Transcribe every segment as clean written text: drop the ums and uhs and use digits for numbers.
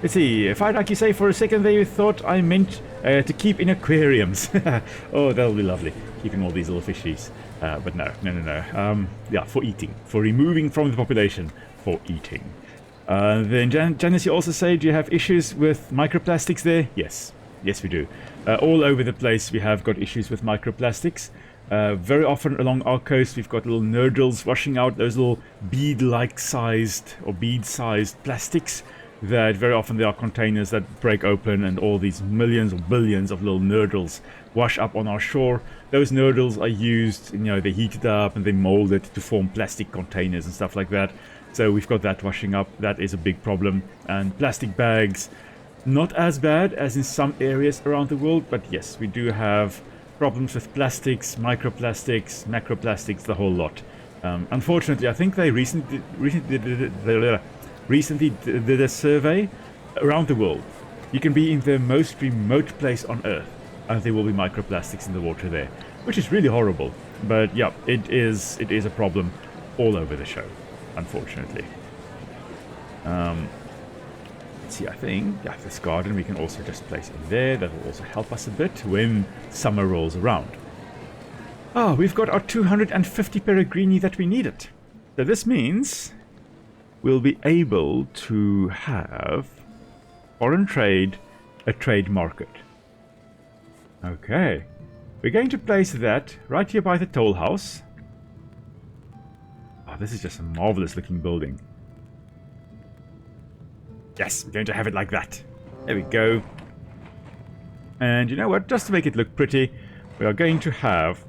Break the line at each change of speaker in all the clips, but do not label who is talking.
Let's see, if I'd like you say for a second there you thought I meant to keep in aquariums. Oh, that'll be lovely, keeping all these little fishies. But no. Yeah, for eating, for removing from the population, for eating. Then Janice, you also say, do you have issues with microplastics there? Yes, we do. All over the place we have got issues with microplastics. Very often along our coast we've got little nurdles washing out, those little bead-like sized or bead-sized plastics that very often there are containers that break open and all these millions or billions of little nurdles wash up on our shore. Those nurdles are used, they're heated up and they molded to form plastic containers and stuff like that. So we've got that washing up. That is a big problem. And plastic bags, not as bad as in some areas around the world, but yes, we do have problems with plastics, microplastics, macroplastics, the whole lot. Unfortunately, I think they recently did a survey around the world. You can be in the most remote place on Earth, and there will be microplastics in the water there, which is really horrible. But yeah, it is a problem all over the show, unfortunately. Let's see, I think, yeah, this garden we can also just place in there. That will also help us a bit when summer rolls around. Oh, we've got our 250 peregrini that we needed. So this means we'll be able to have foreign trade, a trade market. Okay, we're going to place that right here by the toll house. Oh, this is just a marvelous looking building. Yes, we're going to have it like that. There we go. And you know what? Just to make it look pretty, we are going to have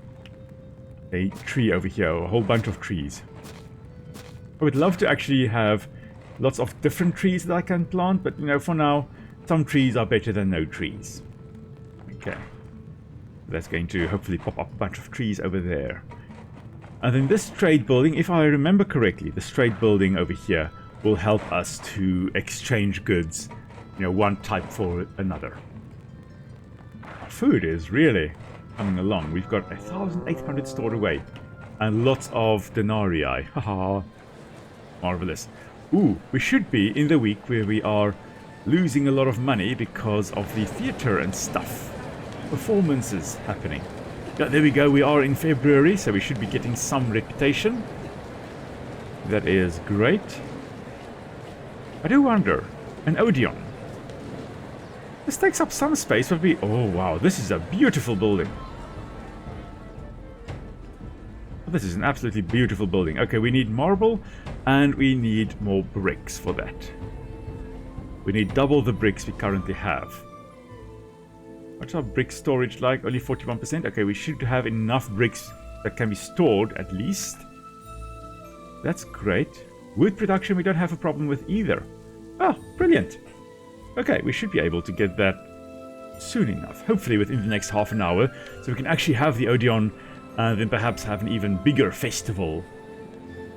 a tree over here, a whole bunch of trees. I would love to actually have lots of different trees that I can plant, but for now, some trees are better than no trees. Okay. That's going to hopefully pop up a bunch of trees over there. And then this trade building, if I remember correctly, this trade building over here will help us to exchange goods, one type for another. Our food is really coming along. We've got 1,800 stored away and lots of denarii. Haha, marvelous. Ooh, we should be in the week where we are losing a lot of money because of the theater and stuff. Performances happening. Yeah, there we go. We are in February, so we should be getting some reputation. That is great. I do wonder, an odeon. This takes up some space, but oh wow, this is a beautiful building. This is an absolutely beautiful building. Okay, we need marble, and we need more bricks for that. We need double the bricks we currently have. What's our brick storage like? Only 41%? Okay, we should have enough bricks that can be stored, at least. That's great. Wood production we don't have a problem with either. Oh, brilliant. Okay, we should be able to get that soon enough. Hopefully within the next half an hour. So we can actually have the Odeon and then perhaps have an even bigger festival.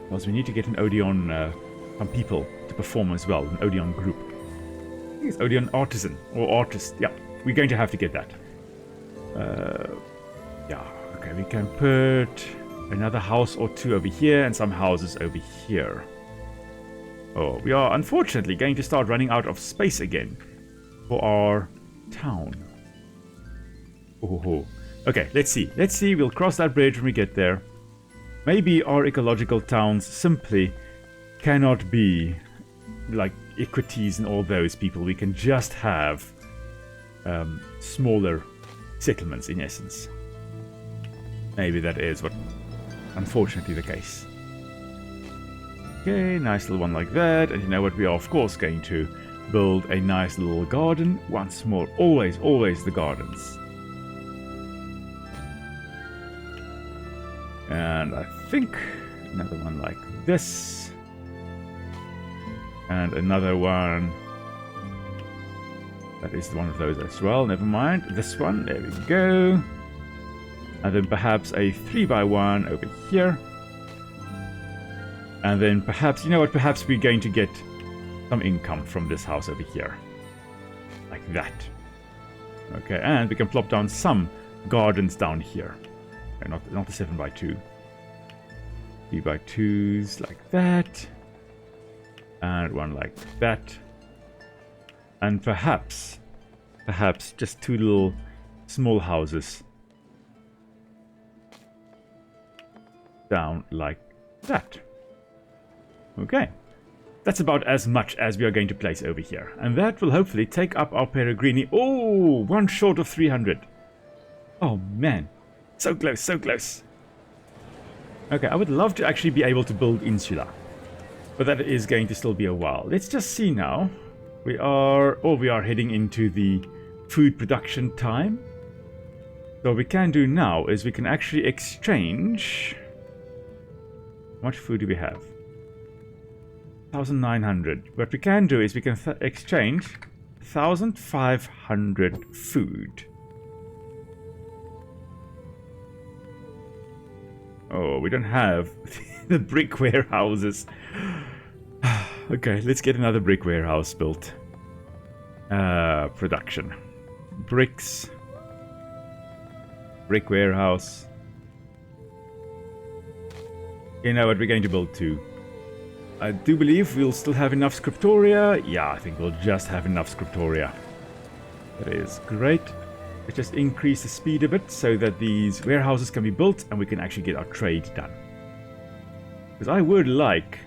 Because we need to get an Odeon from people to perform as well. An Odeon group. I think it's Odeon artisan or artist. Yeah, we're going to have to get that. Yeah, okay, we can put another house or two over here and some houses over here. Oh, we are unfortunately going to start running out of space again for our town. Oh, okay, let's see. We'll cross that bridge when we get there. Maybe our ecological towns simply cannot be like equities and all those people. We can just have smaller settlements in essence. Maybe that is what, unfortunately, the case. Okay, nice little one like that. And you know what? We are, of course, going to build a nice little garden. Once more, always the gardens. And I think another one like this. And another one. That is one of those as well. Never mind. This one. There we go. And then perhaps a 3x1 over here. And then perhaps, you know what, perhaps we're going to get some income from this house over here. Like that. Okay, and we can plop down some gardens down here. Okay, not the 7x2. 3x2s like that. And one like that. And perhaps just two little small houses down like that. Okay. That's about as much as we are going to place over here. And that will hopefully take up our Peregrini. Oh, one short of 300. Oh, man. So close, so close. Okay, I would love to actually be able to build insula. But that is going to still be a while. Let's just see now. We are heading into the food production time. So what we can do now is we can actually exchange... How much food do we have? 1,900. What we can do is we can exchange 1,500 food. Oh, we don't have the brick warehouses. Okay, let's get another brick warehouse built. Production. Bricks. Brick warehouse. You know what, we're going to build two. I do believe we'll still have enough scriptoria. Yeah, I think we'll just have enough scriptoria. That is great. Let's just increase the speed a bit so that these warehouses can be built and we can actually get our trade done. Because I would like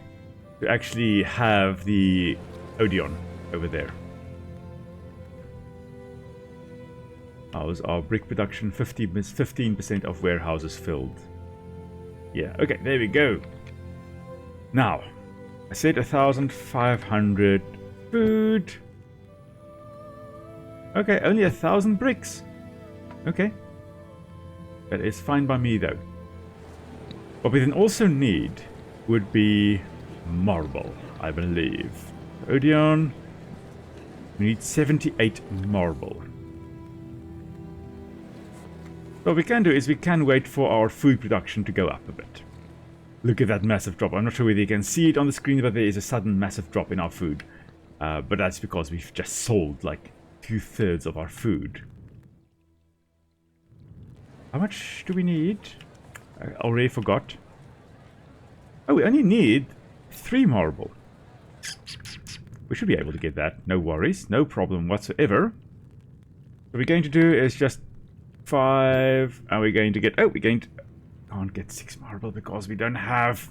to actually have the Odeon over there. How's our brick production? 15% of warehouses filled. Yeah, okay, there we go. Now, I said 1,500 food. Okay, only 1,000 bricks. Okay. That is fine by me, though. What we then also need would be marble, I believe. Odeon. We need 78 marble. What we can do is we can wait for our food production to go up a bit. Look at that massive drop. I'm not sure whether you can see it on the screen, but there is a sudden massive drop in our food. But that's because we've just sold like 2/3 of our food. How much do we need? I already forgot. Oh, we only need 3 marble. We should be able to get that. No worries. No problem whatsoever. What we're going to do is just 5, and we're going to get... Oh, we're going to... Can't get 6 marble because we don't have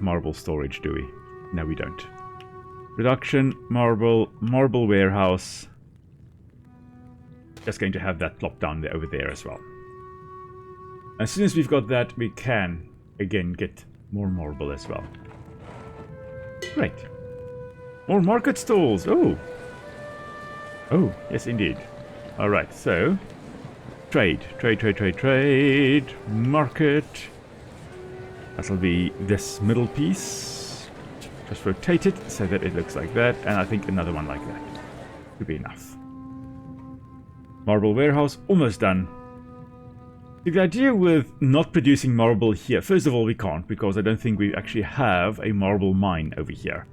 marble storage, do we? No, we don't. Production, marble warehouse. Just going to have that plop down there over there as well. As soon as we've got that, we can again get more marble as well. Great. More market stalls. Oh, yes indeed. All right, so trade, market. That'll be this middle piece. Just rotate it so that it looks like that, and I think another one like that should be enough. Marble warehouse, almost done. The idea with not producing marble here, first of all, we can't, because I don't think we actually have a marble mine over here.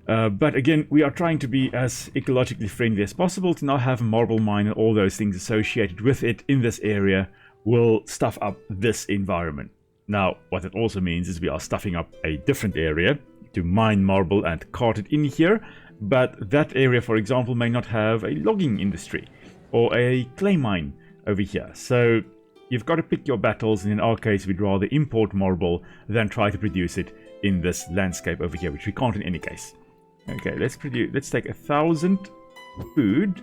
But again, we are trying to be as ecologically friendly as possible to not have a marble mine and all those things associated with it in this area will stuff up this environment. Now, what it also means is we are stuffing up a different area to mine marble and cart it in here, but that area, for example, may not have a logging industry or a clay mine over here. So you've got to pick your battles, and in our case, we'd rather import marble than try to produce it in this landscape over here, which we can't in any case. Okay, let's take 1,000 food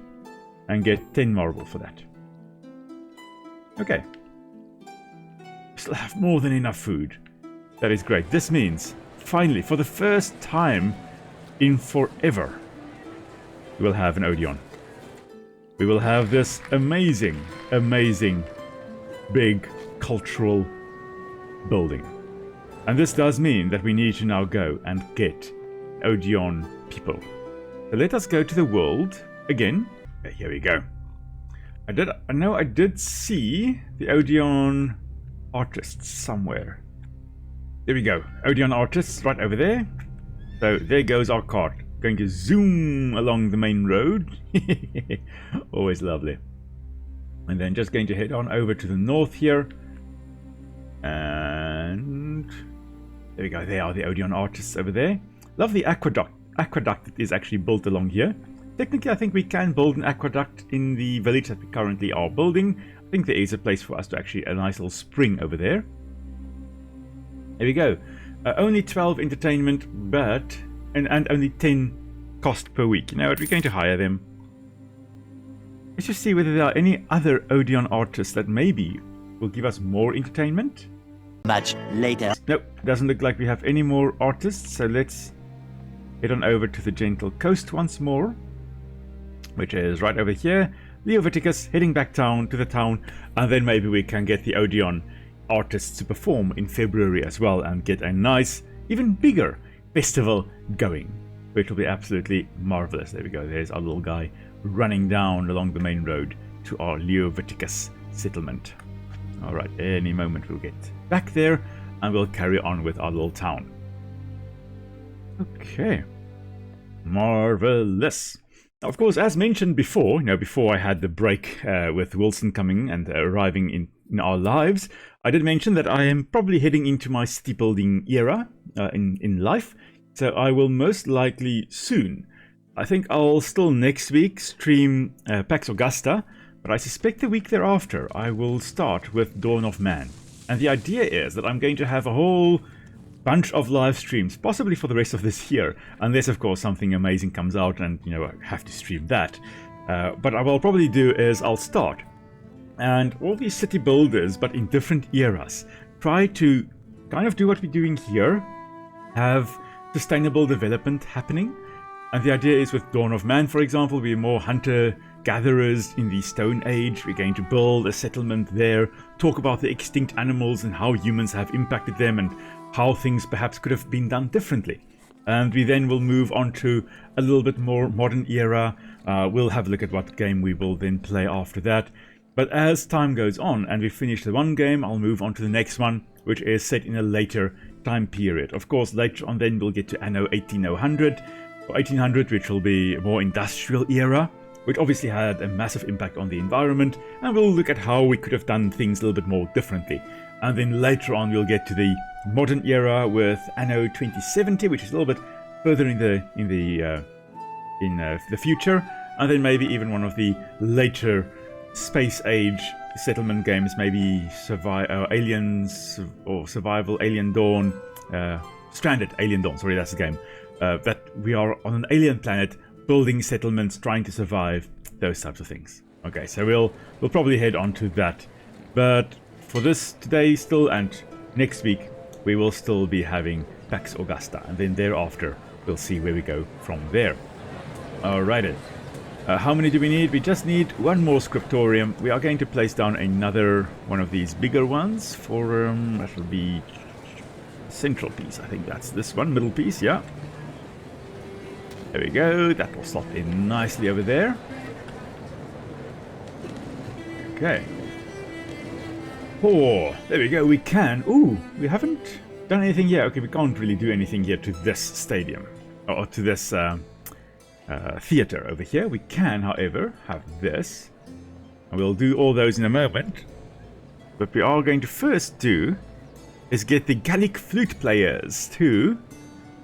and get 10 marble for that. Okay. We still have more than enough food. That is great. This means, finally, for the first time in forever, we will have an Odeon. We will have this amazing, amazing, big cultural building. And this does mean that we need to now go and get Odeon people. So let us go to the world again. Here we go. I know I did see the Odeon artists somewhere. There we go. Odeon artists right over there. So there goes our cart. Going to zoom along the main road. Always lovely. And then just going to head on over to the north here. And there we go. There are the Odeon artists over there. Lovely aqueduct aqueduct that is actually built along here. Technically, I think we can build an aqueduct in the village that we currently are building. I think there is a place for us to actually, a nice little spring over there. There we go. Only 12 entertainment, but, and only 10 cost per week. You know what, we're going to hire them. Let's just see whether there are any other Odeon artists that maybe will give us more entertainment.
Much later.
Nope, doesn't look like we have any more artists, so let's head on over to the Gentle Coast once more, which is right over here. Leoviticus heading back down to the town, and then maybe we can get the Odeon artists to perform in February as well and get a nice, even bigger festival going, which will be absolutely marvelous. There we go, there's our little guy running down along the main road to our Leoviticus settlement. Alright, any moment we'll get back there and we'll carry on with our little town. Okay, marvelous. Now, of course, as mentioned before, before I had the break with Wilson coming and arriving in our lives, I did mention that I am probably heading into my city building era in life. So I will most likely soon. I think I'll still next week stream Pax Augusta, but I suspect the week thereafter I will start with Dawn of Man. And the idea is that I'm going to have a whole bunch of live streams, possibly for the rest of this year, unless of course something amazing comes out and I have to stream that. But what I'll probably do is I'll start, and all these city builders, but in different eras, try to kind of do what we're doing here, have sustainable development happening. And the idea is with Dawn of Man, for example, we're more hunter-gatherers in the Stone Age. We're going to build a settlement there, talk about the extinct animals and how humans have impacted them and how things perhaps could have been done differently. And we then will move on to a little bit more modern era. We'll have a look at what game we will then play after that. But as time goes on and we finish the one game, I'll move on to the next one, which is set in a later time period. Of course, later on then we'll get to Anno 1800, or 1800, which will be a more industrial era, which obviously had a massive impact on the environment, and we'll look at how we could have done things a little bit more differently. And then later on we'll get to the modern era with Anno 2070, which is a little bit further in the future, and then maybe even one of the later space age settlement games, maybe Aliens or Survival Alien Dawn, Stranded Alien Dawn, sorry, that's the game. That we are on an alien planet building settlements, trying to survive, those types of things. Okay, so we'll probably head on to that. But for this today still and next week, we will still be having Pax Augusta, and then thereafter we'll see where we go from there. Alrighty. How many do we need? We just need one more scriptorium. We are going to place down another one of these bigger ones for that'll be central piece. I think that's this one, middle piece, yeah. There we go, that will slot in nicely over there. Okay. Oh, there we go, we can. Ooh, we haven't done anything yet. Okay, we can't really do anything here to this stadium, or to this theater over here. We can, however, have this. And we'll do all those in a moment. What we are going to first do is get the Gallic flute players to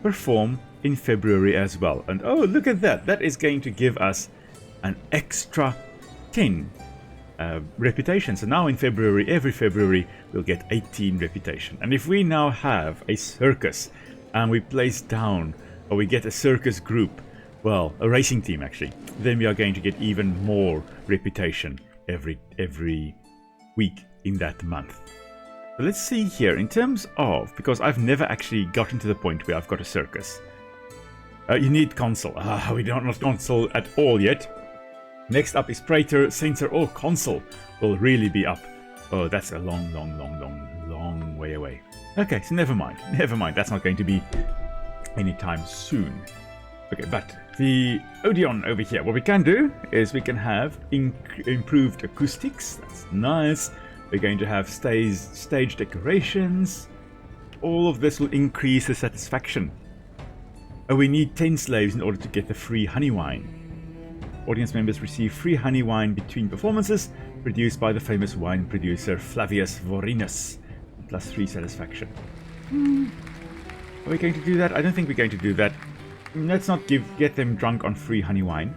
perform in February as well. And oh, look at that. That is going to give us an extra 10 reputation. So now in February, every February, we'll get 18 reputation. And if we now have a circus and we place down, or we get a circus group, well, a racing team actually, then we are going to get even more reputation every week in that month. So let's see here, in terms of, because I've never actually gotten to the point where I've got a circus. You need console. We don't have console at all yet. Next up is Praetor, Censor, or Consul will really be up. Oh, that's a long way away. Okay, so never mind. That's not going to be anytime soon. Okay, but the Odeon over here, what we can do is we can have improved acoustics. That's nice. We're going to have stage decorations. All of this will increase the satisfaction. Oh, we need 10 slaves in order to get the free honey wine. Audience members receive free honey wine between performances, produced by the famous wine producer Flavius Vorenus. +3 satisfaction. Are we going to do that? I don't think we're going to do that. let's not get them drunk on free honey wine.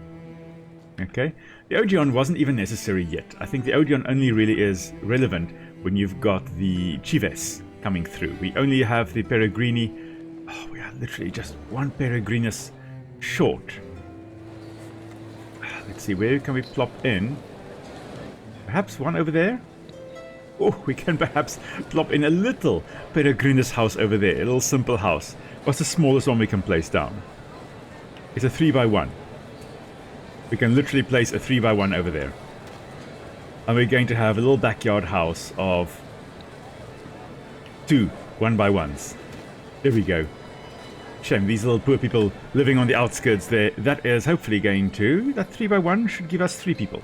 Okay, the odeon wasn't even necessary yet. I think the odeon only really is relevant when you've got the Cives coming through. We only have the Peregrini. Oh, we are literally just one Peregrinus short. Let's see, where can we plop in? Perhaps one over there? Oh, we can perhaps plop in a little Peregrinus house over there. A little simple house. What's the smallest one we can place down? It's a 3x1. We can literally place a 3x1 over there. And we're going to have a little backyard house of 2 1x1s. There we go. Shame, these little poor people living on the outskirts there. That is hopefully going to... That 3x1 should give us 3 people.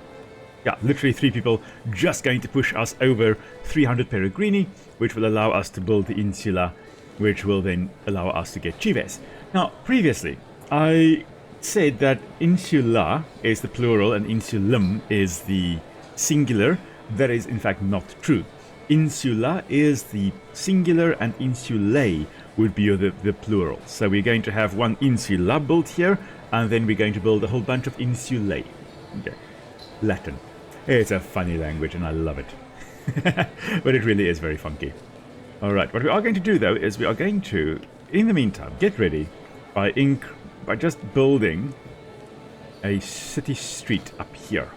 Yeah, literally 3 people, just going to push us over 300 Peregrini, which will allow us to build the insula, which will then allow us to get Cives. Now, previously, I said that insula is the plural and insulum is the singular. That is, in fact, not true. Insula is the singular and insulae would be the plural. So we're going to have one insula built here, and then we're going to build a whole bunch of insulae. Okay. Latin. It's a funny language and I love it. But it really is very funky. Alright, what we are going to do though is we are going to, in the meantime, get ready by just building a city street up here.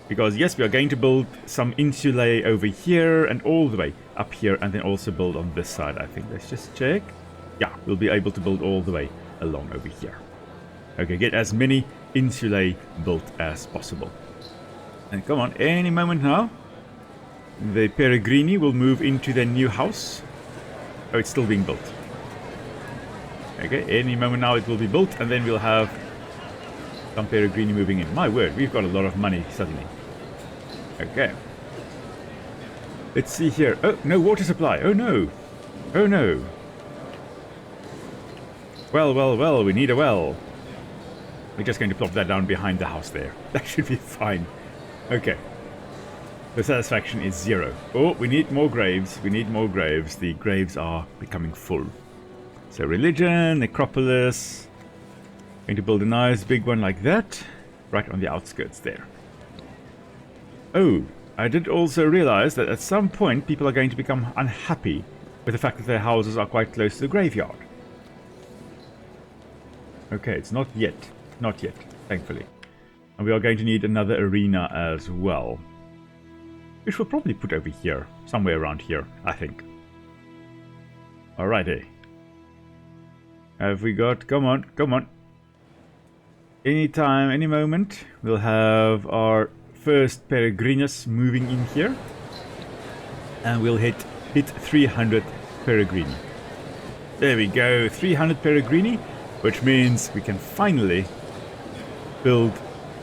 Because yes, we are going to build some insulae over here and all the way up here, and then also build on this side, I think. Let's just check. Yeah, we'll be able to build all the way along over here. Okay, get as many insulae built as possible. And come on, any moment now, the Peregrini will move into their new house. Oh, it's still being built. Okay, any moment now it will be built, and then we'll have some Peregrini moving in. My word, we've got a lot of money suddenly. Okay. Let's see here. Oh, no water supply. Oh, no. Oh, no. Well, well, well, we need a well. We're just going to plop that down behind the house there. That should be fine. Okay. The satisfaction is 0. Oh, we need more graves. We need more graves. The graves are becoming full. So religion, necropolis. Going to build a nice big one like that. Right on the outskirts there. Oh, I did also realize that at some point people are going to become unhappy with the fact that their houses are quite close to the graveyard. Okay, it's not yet. Not yet, thankfully. And we are going to need another arena as well. Which we'll probably put over here. Somewhere around here, I think. Alrighty. Have we got... Come on, come on. Anytime, any moment, we'll have our first Peregrinus moving in here. And we'll hit 300 Peregrini. There we go, 300 Peregrini. Which means we can finally build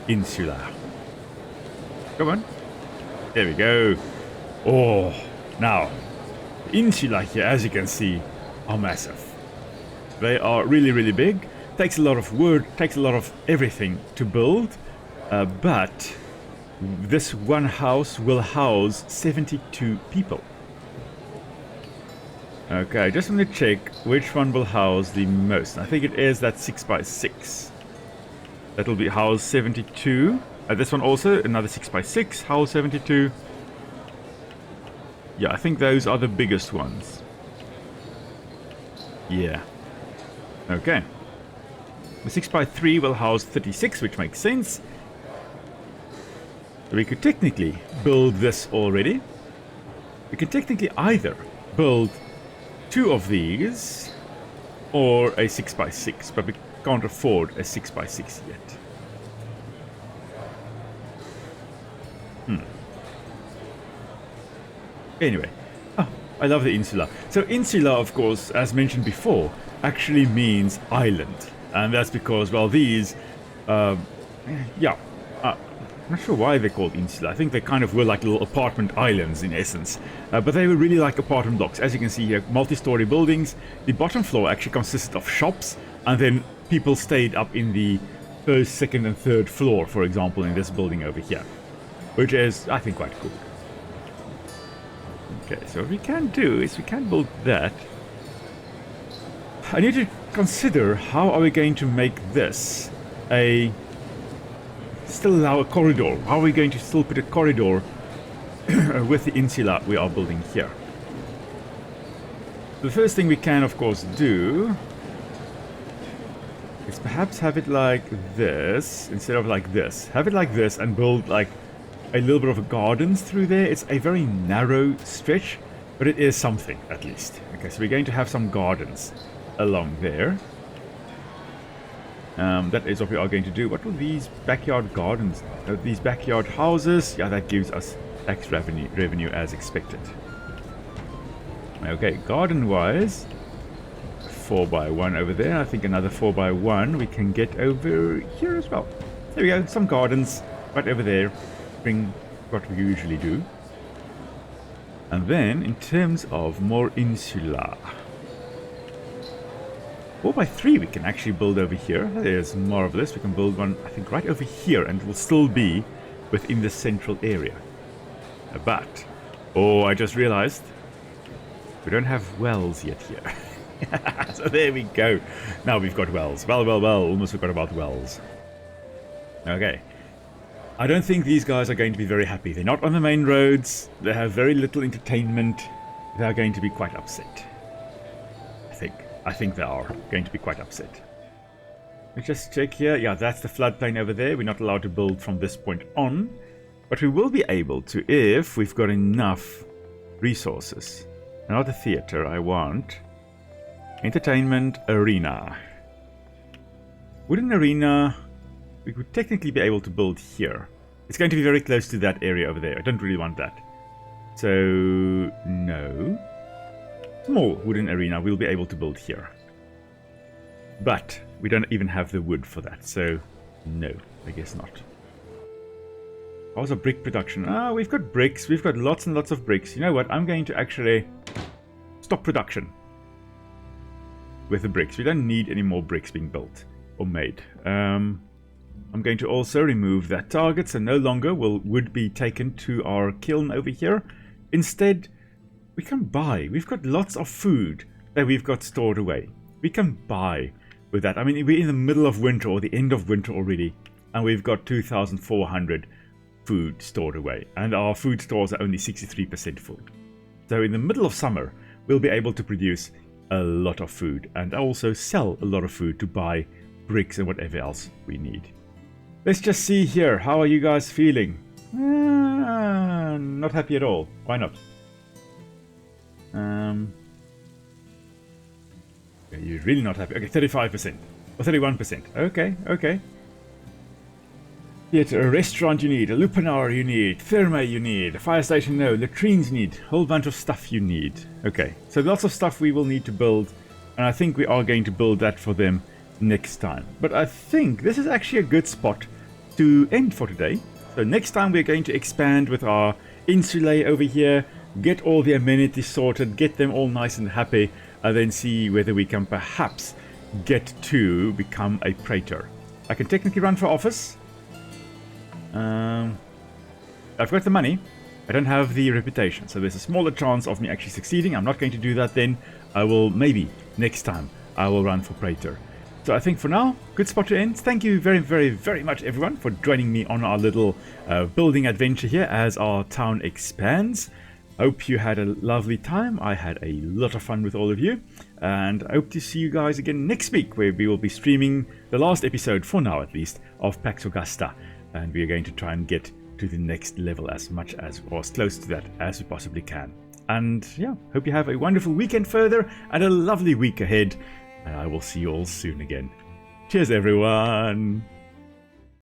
insula. Come on. There we go. Oh, now, the insula here, as you can see, are massive. They are really, really big. Takes a lot of wood, takes a lot of everything to build. But this one house will house 72 people. Okay, I just want to check which one will house the most. I think it is that 6x6. That will be house 72. This one also, another 6x6, house 72. Yeah, I think those are the biggest ones. Yeah. Okay. The 6x3 will house 36, which makes sense. So we could technically build this already. We could technically either build 2 of these or a 6x6, but we can't afford a 6x6 yet. Anyway, I love the insula. So insula, of course, as mentioned before, actually means island. And that's because, well, these, I'm not sure why they're called insula. I think they kind of were like little apartment islands in essence. But they were really like apartment blocks. As you can see here, multi-story buildings. The bottom floor actually consisted of shops, and then people stayed up in the first, second, and third floor, for example, in this building over here. Which is, I think, quite cool. Okay, so what we can do is we can build that. I need to consider how are we going to make this still allow a corridor. How are we going to still put a corridor with the insula we are building here? The first thing we can, of course, do is perhaps have it like this instead of like this. Have it like this and build like a little bit of a gardens through there. It's a very narrow stretch, but it is something at least. Okay, so we're going to have some gardens along there. That is what we are going to do. What will these backyard gardens, these backyard houses? Yeah, that gives us tax revenue as expected. Okay, garden-wise, 4x1 over there. I think another 4x1 we can get over here as well. There we go, some gardens right over there. Bring what we usually do. And then, in terms of more insula, 4x3 we can actually build over here. There's marvelous. We can build one, I think, right over here, and it will still be within the central area. But, oh, I just realized we don't have wells yet here. So there we go. Now we've got wells. Well, almost forgot about wells. Okay. I don't think these guys are going to be very happy. They're not on the main roads. They have very little entertainment. They're going to be quite upset. I think they are going to be quite upset. Let's just check here. Yeah, that's the floodplain over there. We're not allowed to build from this point on. But we will be able to if we've got enough resources. Not a theater, I want entertainment arena. Wooden arena, we could technically be able to build here. It's going to be very close to that area over there. I don't really want that. So, no. Small wooden arena we'll be able to build here. But we don't even have the wood for that, so no, I guess not. How's our brick production? Ah, we've got bricks. We've got lots and lots of bricks. You know what? I'm going to actually stop production with the bricks. We don't need any more bricks being built or made. I'm going to also remove that target, so no longer will wood be taken to our kiln over here. Instead, we can buy. We've got lots of food that we've got stored away. We can buy with that. I mean, we're in the middle of winter or the end of winter already, and we've got 2,400 food stored away, and our food stores are only 63% full. So in the middle of summer, we'll be able to produce a lot of food and also sell a lot of food to buy bricks and whatever else we need. Let's just see here. How are you guys feeling? Not happy at all. Why not? You're really not happy. Okay, 35% or 31%. Okay. Theatre, a restaurant you need, a lupanar you need, therme you need, a fire station no, latrines you need, a whole bunch of stuff you need. Okay, so lots of stuff we will need to build, and I think we are going to build that for them next time. But I think this is actually a good spot to end for today. So next time we're going to expand with our insulae over here, get all the amenities sorted, get them all nice and happy, and then see whether we can perhaps get to become a praetor. I can technically run for office. I've got the money. I don't have the reputation, so there's a smaller chance of me actually succeeding. I'm not going to do that then. I will, maybe next time, I will run for praetor. So I think for now, good spot to end. Thank you very much everyone for joining me on our little building adventure here as our town expands. Hope you had a lovely time. I had a lot of fun with all of you, and I hope to see you guys again next week, where we will be streaming the last episode, for now at least, of Pax Augusta, and we are going to try and get to the next level as much as, or as close to that as we possibly can. And yeah, hope you have a wonderful weekend further and a lovely week ahead, and I will see you all soon again. Cheers everyone!